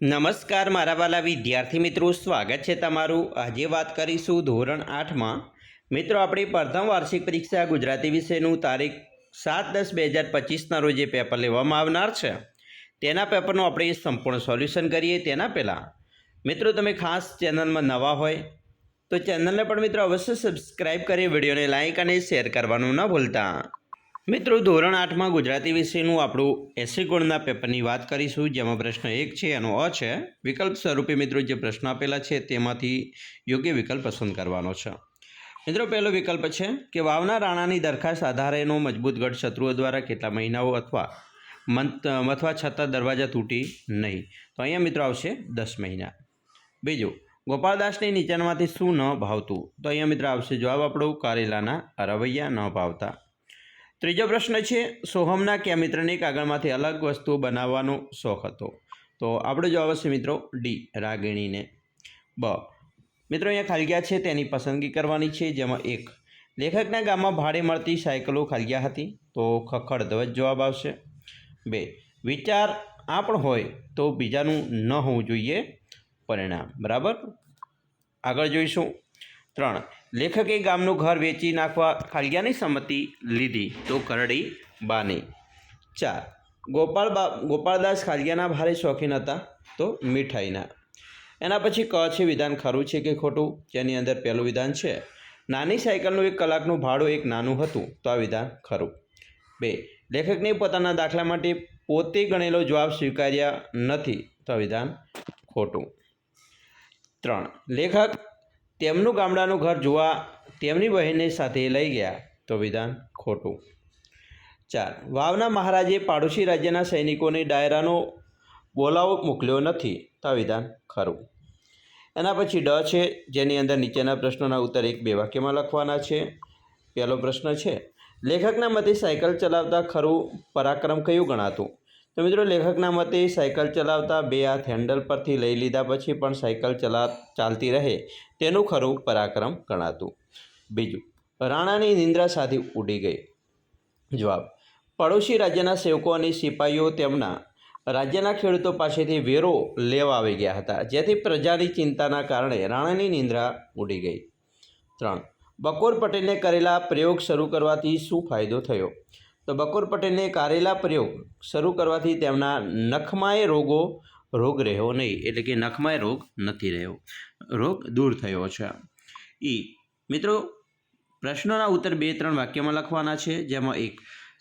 નમસ્કાર મારા વાલા વિદ્યાર્થી મિત્રો, સ્વાગત છે તમારું। આજે વાત કરીશું ધોરણ 8માં મિત્રો આપણી પ્રથમ વાર્ષિક પરીક્ષા ગુજરાતી વિષયનું તારીખ 7/10/2025ના રોજ જે પેપર લેવામાં આવનાર છે તેના પેપરનું આપણે સંપૂર્ણ સોલ્યુશન કરીએ તેના પહેલાં મિત્રો તમે ખાસ ચેનલમાં નવા હોય તો ચેનલને પણ મિત્રો અવશ્ય સબસ્ક્રાઈબ કરી વિડીયોને લાઇક અને શેર કરવાનું ન ભૂલતા। મિત્રો ધોરણ 8માં ગુજરાતી વિષયનું આપણું 80 ગુણના પેપરની વાત કરીશું, જેમાં પ્રશ્ન 1 છે એનો અ છે। વિકલ્પ સ્વરૂપે મિત્રો જે પ્રશ્ન આપેલા છે તેમાંથી યોગ્ય વિકલ્પ પસંદ કરવાનો છે। મિત્રો પહેલો વિકલ્પ છે કે વાવના રાણાની દરખાસ્ત આધારેનો મજબૂત ગઢ શત્રુઓ દ્વારા કેટલા મહિનાઓ અથવા છતાં દરવાજા તૂટી નહીં, તો અહીંયા મિત્રો આવશે 10 મહિના। બીજું, ગોપાળદાસની નીચેનામાંથી શું ન ભાવતું, તો અહીંયા મિત્રો આવશે જવાબ આપણો કારેલાના રવૈયા ન ભાવતા। ત્રીજો પ્રશ્ન છે સોહમના કયા મિત્રને કાગળમાંથી અલગ વસ્તુઓ બનાવવાનો શોખ હતો, તો આપણો જવાબ હશે મિત્રો ડી રાગિણીને। બ મિત્રો અહીંયા ખાલિયા છે તેની પસંદગી કરવાની છે, જેમાં 1 લેખકના ગામમાં ભાડે મળતી સાયકલો ખાલિયા હતી, તો ખખડ ધ્વજ જવાબ આવશે। 2 વિચાર આ પણ હોય તો બીજાનું ન હોવું જોઈએ પરિણામ, બરાબર। આગળ જોઈશું। 3 લેખકે ગામનું ઘર વેચી નાખવા ખાલિયાની સંમતિ લીધી, તો કરડી બાની। 4 ગોપાળદાસ ખાલિયાના ભારે શોખીન હતા, તો મીઠાઈના। એના પછી ક છે વિધાન ખરું છે કે ખોટું, જેની અંદર પહેલું વિધાન છે નાની સાયકલનું 1 કલાકનું ભાડું એક નાનું હતું, તો આ વિધાન ખરું। 2 લેખકને પોતાના દાખલા માટે પોતે ગણેલો જવાબ સ્વીકાર્યા નથી, તો આ વિધાન ખોટું। 3 લેખક તેમનું ગામડાનું ઘર જોવા તેમની બહેનને સાથે લઈ ગયા, તો વિધાન ખોટું। 4 વાવના મહારાજે પાડોશી રાજ્યના સૈનિકોને ડાયરાનો બોલાવો મોકલ્યો નથી, તો આ વિધાન ખરું। એના પછી ડ છે, જેની અંદર નીચેના પ્રશ્નોના ઉત્તર 1-2 વાક્યમાં લખવાના છે। પહેલો પ્રશ્ન છે લેખકના મતે સાયકલ ચલાવતા ખરું પરાક્રમ કયું ગણાતું, તો મિત્રો લેખકના મતે સાયકલ ચલાવતા 2 હાથ હેન્ડલ પરથી લઈ લીધા પછી પણ સાયકલ ચાલતી રહે તેનું ખરું પરાક્રમ ગણાતું। બીજું, રાણાની નિંદ્રા સાથી ઉડી ગઈ, જવાબ પડોશી રાજ્યના સેવકો અને સિપાહીઓ તેમના રાજ્યના ખેડૂતો પાસેથી વેરો લેવા આવી ગયા હતા, જેથી પ્રજાની ચિંતાના કારણે રાણાની નિંદ્રા ઉડી ગઈ। 3 બકોર પટેલને કરેલા પ્રયોગ શરૂ કરવાથી શું ફાયદો થયો, તો બકોર પટેલને કરેલા પ્રયોગ શરૂ કરવાથી તેમના નખમાય રોગ રહ્યો નહીં, એટલે કે નખમાય રોગ નથી રહ્યો, રોગ દૂર થયો છે। મિત્રો પ્રશ્નોના ઉત્તર 2-3 વાક્યમાં લખવાના છે, જેમાં 1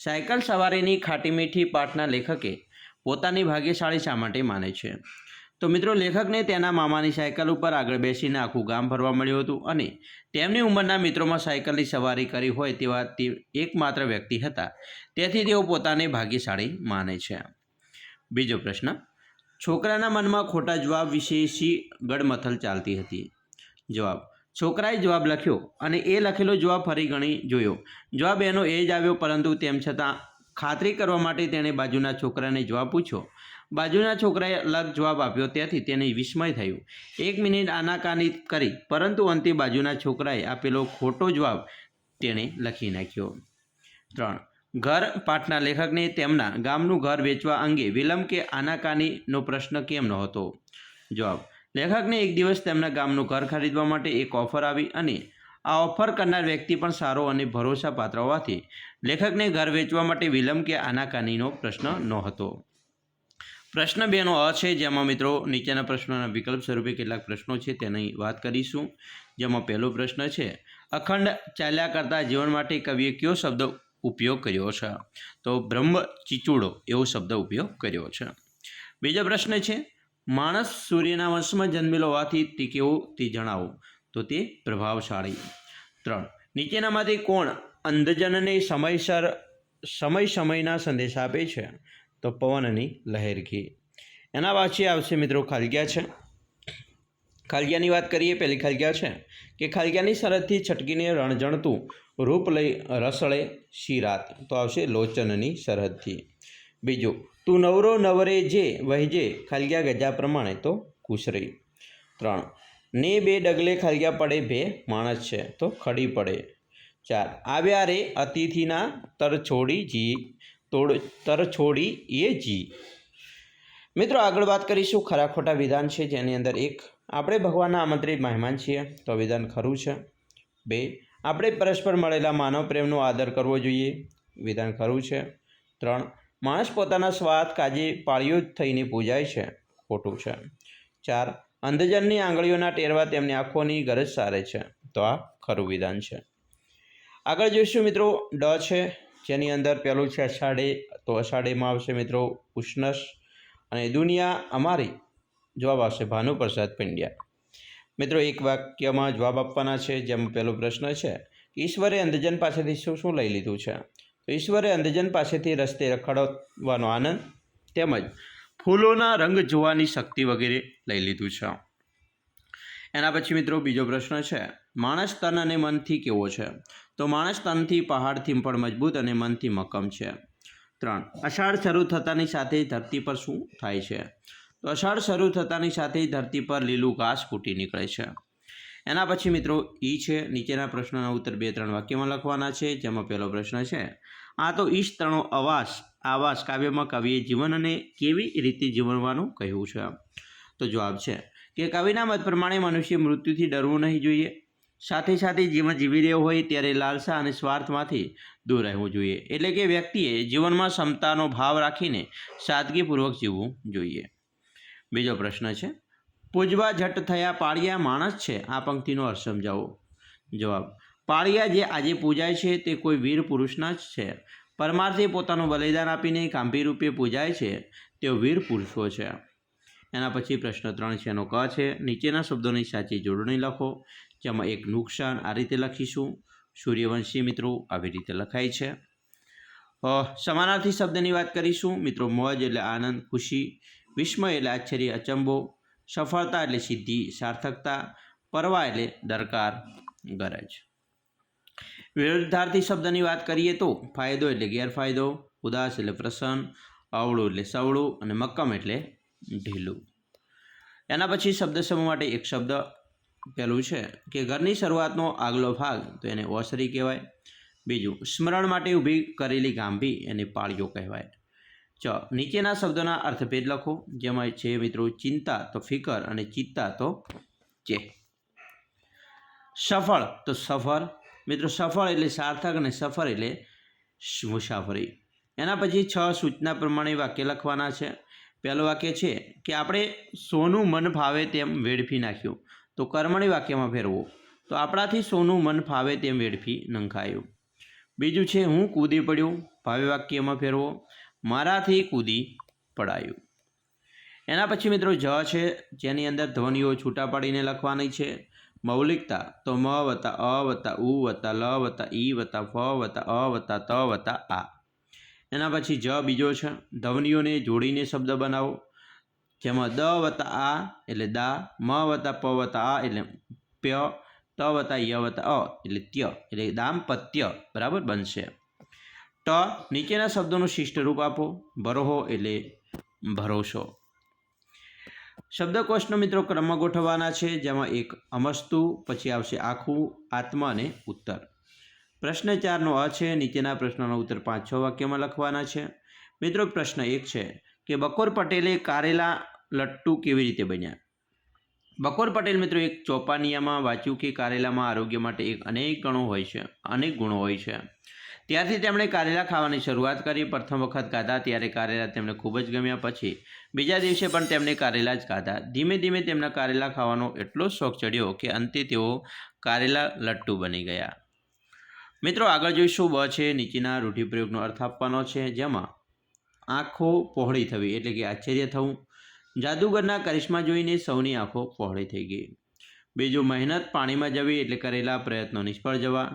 સાયકલ સવારીની ખાટી મીઠી પાઠના લેખકે પોતાની ભાગ્યશાળી શા માટે માને છે, તો મિત્રો લેખકને તેના મામાની સાયકલ ઉપર આગળ બેસીને આખું ગામ ફરવા મળ્યું હતું અને તેમની ઉંમરના મિત્રોમાં સાયકલની સવારી કરી હોય તેવા તે એકમાત્ર વ્યક્તિ હતા, તેથી તેઓ પોતાને ભાગ્યશાળી માને છે। બીજો પ્રશ્ન છોકરાના મનમાં ખોટા જવાબ વિશે શી ગડમથલ ચાલતી હતી, જવાબ છોકરાએ જવાબ લખ્યો અને એ લખેલો જવાબ ફરી ગણી જોયો, જવાબ એનો એ જ આવ્યો, પરંતુ તેમ છતાં ખાતરી કરવા માટે તેણે બાજુના છોકરાને જવાબ પૂછ્યો, બાજુના છોકરાએ અલગ જવાબ આપ્યો, તેથી તેને વિસ્મય થયું। 1 મિનિટ આનાકાની કરી, પરંતુ અંતે બાજુના છોકરાએ આપેલો ખોટો જવાબ તેણે લખી નાખ્યો। 3 ઘર પાઠના લેખકને તેમના ગામનું ઘર વેચવા અંગે વિલંબ કે આનાકાનીનો પ્રશ્ન કેમ નહોતો, જવાબ લેખકને એક દિવસ તેમના ગામનું ઘર ખરીદવા માટે એક ઓફર આવી અને આ ઓફર કરનાર વ્યક્તિ પણ સારો અને ભરોસાપાત્ર હોવાથી લેખકને ઘર વેચવા માટે વિલંબ કે આનાકાનીનો પ્રશ્ન નહોતો। પ્રશ્ન 2નો અ છે, જેમાં મિત્રો નીચેના પ્રશ્નોના વિકલ્પ સ્વરૂપે કેટલાક પ્રશ્નો છે તેની વાત કરીશું, જેમાં પહેલો પ્રશ્ન છે અખંડ ચાલ્યા કરતા જીવન માટે કવિએ કયો શબ્દ ઉપયોગ કર્યો છે, તો બ્રહ્મચીચુડો એવો શબ્દ ઉપયોગ કર્યો છે। બીજો પ્રશ્ન છે માણસ સૂર્યના વંશમાં જન્મેલો હોવાથી તે કેવો તે જણાવો, તો તે પ્રભાવશાળી। 3 નીચેનામાંથી કોણ અંધજનને સમયના સંદેશ આપે છે, તો પવનની લહેરખી। એના પાછી આવશે મિત્રો ખાલિયા છે। ખાલિયાની વાત કરીએ, પહેલી ખાલિયા છે કે ખાલિયાની સરહદથી છટકીને રણજણતું રૂપ લઈ રસળે શિરાત, તો આવશે લોચનની સરહદથી। બીજું તું નવરો નવરે જે વહેજે ખાલિયા ગજા પ્રમાણે, તો કુશરી। 3 ને 2 ડગલે ખાલિયા પડે ભે માણસ છે, તો ખડી પડે। 4 આવ્યા રે અતિથિના તર છોડી એ જી। મિત્રો આગળ વાત કરીશું ખરા ખોટા વિધાન છે, જેની અંદર 1, આપણે ભગવાનના આમંત્રિત મહેમાન છીએ, તો વિધાન ખરું છે. 2, આપણે પરસ્પર મળેલા માનવ પ્રેમનો આદર કરવો જોઈએ, વિધાન ખરું છે. 3, માણસ પોતાના સ્વાર્થ કાજે પાળીઓ થઈને પૂજાય છે, ખોટું છે. 4, અંધજનની આંગળીઓના ટેરવા તેમની આંખોની ગરજ સારે છે, તો આ ખરું વિધાન છે. આગળ જોઈશું મિત્રો ડ છે, જેની અંદર પહેલું છે અષાઢે, તો અષાઢેમાં આવશે મિત્રો ઉષ્ણસ, અને દુનિયા અમારી જવાબ આવશે ભાનુપ્રસાદ પંડ્યા. મિત્રો એક વાક્યમાં જવાબ આપવાના છે, જેમાં પહેલો પ્રશ્ન છે ઈશ્વરે અંધજન પાસેથી શું શું લઈ લીધું છે? તો ઈશ્વરે અંધજન પાસેથી રસ્તે રખડવાનો આનંદ તેમજ ફૂલોના રંગ જોવાની શક્તિ વગેરે લઈ લીધું છે. એના પછી મિત્રો બીજો પ્રશ્ન છે માણસ તન અને મનથી કેવો છે? તો માણસ તનથી પહાડથી પણ મજબૂત અને મનથી મક્કમ છે. 3, અષાઢ શરૂ થતાની સાથે ધરતી પર શું થાય છે? તો અષાઢ શરૂ થતાની સાથે ધરતી પર લીલું ઘાસ ફૂટી નીકળે છે. એના પછી મિત્રો ઈ છે, નીચેના પ્રશ્નના ઉત્તર 2-3 વાક્યમાં લખવાના છે, જેમાં પહેલો પ્રશ્ન છે આ તો ઈશ તણો આવાસ કાવ્યમાં કવિએ જીવનને કેવી રીતે જીવવાનું કહ્યું છે? તો જવાબ છે કે કવિના મત પ્રમાણે મનુષ્ય મૃત્યુથી ડરવું નહીં જોઈએ, સાથે સાથે જીવન જીવી રહ્યો હોય ત્યારે લાલસા અને સ્વાર્થમાંથી દૂર રહેવું જોઈએ. એટલે કે વ્યક્તિએ જીવનમાં ક્ષમતાનો ભાવ રાખીને સાદગીપૂર્વક જીવવું જોઈએ. બીજો પ્રશ્ન છે પૂજવા જટ થયા પાળિયા માણસ છે, આ પંક્તિનો અર્થ સમજાવો. જવાબ, પાળિયા જે આજે પૂજાય છે તે કોઈ વીર પુરુષના જ છે. પરમાર્થે પોતાનું બલિદાન આપીને કાંભી રૂપે પૂજાય છે તેઓ વીર પુરુષો છે. એના પછી પ્રશ્ન 3 છે, એનો ક છે નીચેના શબ્દોની સાચી જોડણી લખો, જેમાં 1 નુકસાન આ રીતે લખીશું, સૂર્યવંશી મિત્રો આવી રીતે લખાય છે. સમાનાર્થી શબ્દની વાત કરીશું મિત્રો, મોજ એટલે આનંદ ખુશી, વિસ્મય એટલે આશ્ચર્ય અચંબો, સફળતા એટલે સિદ્ધિ સાર્થકતા, પરવા એટલે દરકાર ગરજ. વિરુદ્ધાર્થી શબ્દની વાત કરીએ તો ફાયદો એટલે ગેરફાયદો, ઉદાસ એટલે પ્રસન્ન, અવળું એટલે સવળું, અને મક્કમ એટલે ઢીલું. એના પછી શબ્દ સમૂહ માટે એક શબ્દ પહેલું છે કે ઘરની શરૂઆતનો આગલો ભાગ, તો એને ઓસરી કહેવાય. બીજું, સ્મરણ માટે ઊભી કરેલી ગાંભી એને પાળીઓ કહેવાય. નીચેના શબ્દોના અર્થભેદ લખો, જેમાં છે મિત્રો ચિંતા તો ફિકર, અને ચિત્તા તો ચે. સફળ તો સફર, મિત્રો સફળ એટલે સાર્થક અને સફર એટલે મુસાફરી. એના પછી 6 સૂચના પ્રમાણે વાક્ય લખવાના છે. પહેલું વાક્ય છે કે આપણે સોનું મન ફાવે તેમ વેડફી નાખ્યું, તો કર્મણી વાક્યમાં ફેરવો, તો આપણાથી સોનું મન ફાવે તેમ વેડફી નંખાયું. બીજું છે હું કૂદી પડ્યું, ભાવે વાક્યમાં ફેરવો, મારાથી કૂદી પડાયું. એના પછી મિત્રો જ છે, જેની અંદર ધ્વનિઓ છૂટા પાડીને લખવાની છે. મૌલિકતા તો મ વત્તા અ વત્તા ઉ વત્તા લ વત્તા ઈ વત્તા ફ વત્તા અ વત્તા ત વત્તા આ. એના પછી જ બીજો છે, ધ્વનિઓને જોડીને શબ્દ બનાવો, જેમાં દ વત્તા આ એટલે દા, મ વત્તા પ વત્તા આ એટલે પ્ય, ત વત્તા ય વત્તા અ એટલે ત્ય, એટલે દાંપત્ય બરાબર બનશે. ટ, નીચેના શબ્દોનું શિષ્ટ રૂપ આપો, ભરોહો એટલે ભરોસો. શબ્દકોશનો મિત્રો ક્રમમાં ગોઠવવાના છે, જેમાં 1 અમસ્તુ, પછી આવશે આખું, આત્મા અને ઉત્તર. પ્રશ્ન 4નો અ છે, નીચેના પ્રશ્નનો ઉત્તર 5-6 વાક્યમાં લખવાના છે. મિત્રો પ્રશ્ન 1 છે કે બકોર પટેલે કારેલા લટ્ટુ કેવી રીતે બન્યા? બકોર પટેલ મિત્રો એક ચોપાનિયામાં વાંચ્યું કે કારેલામાં આરોગ્ય માટે અનેક ગુણો હોય છે. ત્યારથી તેમણે કારેલા ખાવાની શરૂઆત કરી. પ્રથમ વખત ખાધા ત્યારે કારેલા તેમને ખૂબ જ ગમ્યા, પછી બીજા દિવસે પણ તેમણે કારેલા જ ખાધા. ધીમે ધીમે તેમના કારેલા ખાવાનો એટલો શોખ ચડ્યો કે અંતે તેઓ કારેલા લટ્ટુ બની ગયા. મિત્રો આગળ જોઈશું બ છે, નીચેના રૂઢિપ્રયોગનો અર્થ આપવાનો છે, જેમાં આંખો પહોળી થવી એટલે કે આશ્ચર્ય થવું, જાદુગરના કરિશ્મા જોઈને સૌની આંખો પહોળી થઈ ગઈ. બીજું, મહેનત પાણીમાં જવી એટલે કરેલા પ્રયત્નો નિષ્ફળ જવા,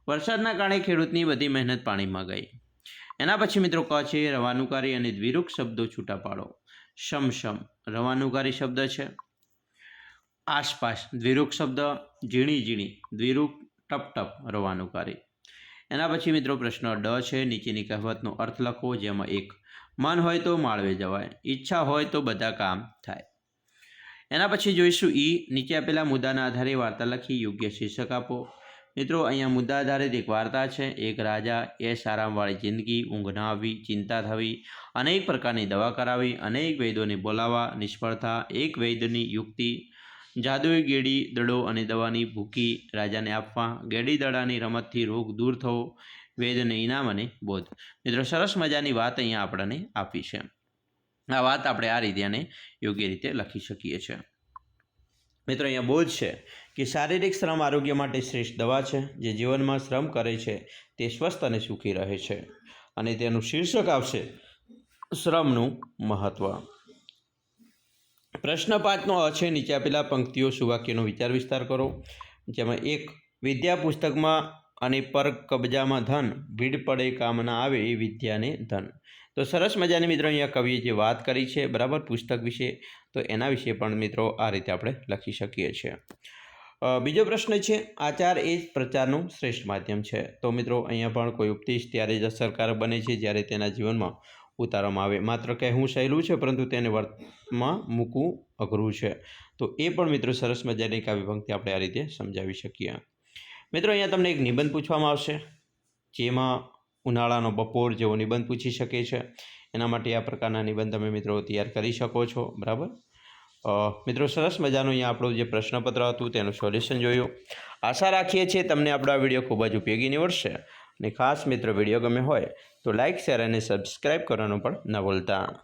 વરસાદના કારણે ખેડૂતની બધી મહેનત પાણીમાં ગઈ. એના પછી મિત્રો ક છે, રવાનુકારી અને દ્વિરૂપ શબ્દો છૂટા પાડો. શમ રવાનુકારી શબ્દ છે, આસપાસ દ્વિરૂપ શબ્દ, ઝીણી દ્વિરૂપ, ટપ રવાનુકારી. એના પછી મિત્રો પ્રશ્ન ડ છે, નીચેની કહેવતનો અર્થ લખો, જેમાં 1 મન હોય તો માળવે જવાય, ઈચ્છા હોય તો બધા કામ થાય. એના પછી જોઈશું ઈ, નીચે આપેલા મુદ્દાના આધારે વાર્તા લખી યોગ્ય શીર્ષક આપો. મિત્રો અહીંયા મુદ્દા આધારિત એક વાર્તા છે. એક રાજા, એશ આરામવાળી જિંદગી, ઊંઘ ના આવી, ચિંતા થવી, અનેક પ્રકારની દવા કરાવી, અનેક વૈદ્યોને બોલાવવા, નિષ્ફળતા, એક વૈદ્યની યુક્તિ, જાદુઈ ગેડી દડો અને દવાની ભૂકી રાજાને આપવા, ગેડી દડાની રમતથી રોગ દૂર થવો, વૈદ્યને ઇનામ અને બોધ. મિત્રો સરસ મજાની વાત અહીંયા આપણને આપી છે. આ વાત આપણે આ રીતે અને યોગ્ય રીતે લખી શકીએ છીએ. મિત્રો અહીંયા બોધ છે કે શારીરિક શ્રમ આરોગ્ય માટે શ્રેષ્ઠ દવા છે. જે જીવનમાં શ્રમ કરે છે તે સ્વસ્થ અને સુખી રહે છે. અને તેનું શીર્ષક આવશે શ્રમનું મહત્ત્વ. પ્રશ્ન 5નો અ છે. નીચે આપેલા પંક્તિઓ સુવાક્યનો વિચાર વિસ્તાર કરો. જેમાં 1, વિદ્યા પુસ્તકમાં અને પર કબજામાં ધન, ભીડ પડે કામ ના આવે એ વિદ્યાને ધન. તો સરસ મજાની મિત્રો અહીંયા કવિએ જે વાત કરી છે બરાબર પુસ્તક વિશે, તો એના વિશે પણ મિત્રો આ રીતે આપણે લખી શકીએ છીએ. બીજો પ્રશ્ન છે, આચાર એ જ પ્રચારનું શ્રેષ્ઠ માધ્યમ છે. તો મિત્રો અહીંયા પણ કોઈ ઉપદેશ ત્યારે જ અસરકારક બને છે જ્યારે તેના જીવનમાં ઉતારવામાં આવે. માત્ર કહેવું સહેલું છે પરંતુ તેને વર્તમાં મૂકવું અઘરું છે. તો એ પણ મિત્રો સરસ મજાની કાવ્ય પંક્તિ આપણે આ રીતે સમજાવી શકીએ. મિત્રો અહીંયા તમને એક નિબંધ પૂછવામાં આવશે, જેમાં ઉનાળાનો બપોર જેવો નિબંધ પૂછી શકે છે. એના માટે આ પ્રકારના નિબંધ તમે મિત્રો તૈયાર કરી શકો છો. બરાબર. મિત્રો સરસ મજાનું અહીંયા આપણું જે પ્રશ્નપત્ર હતું તેનું સોલ્યુશન જોયું. આશા રાખીએ છીએ તમને આપણો આ વિડીયો ખૂબ જ ઉપયોગી નીવડશે. અને ખાસ મિત્રો વિડીયો ગમે હોય તો લાઇક, શેર અને સબસ્ક્રાઈબ કરવાનું પણ ન ભૂલતા.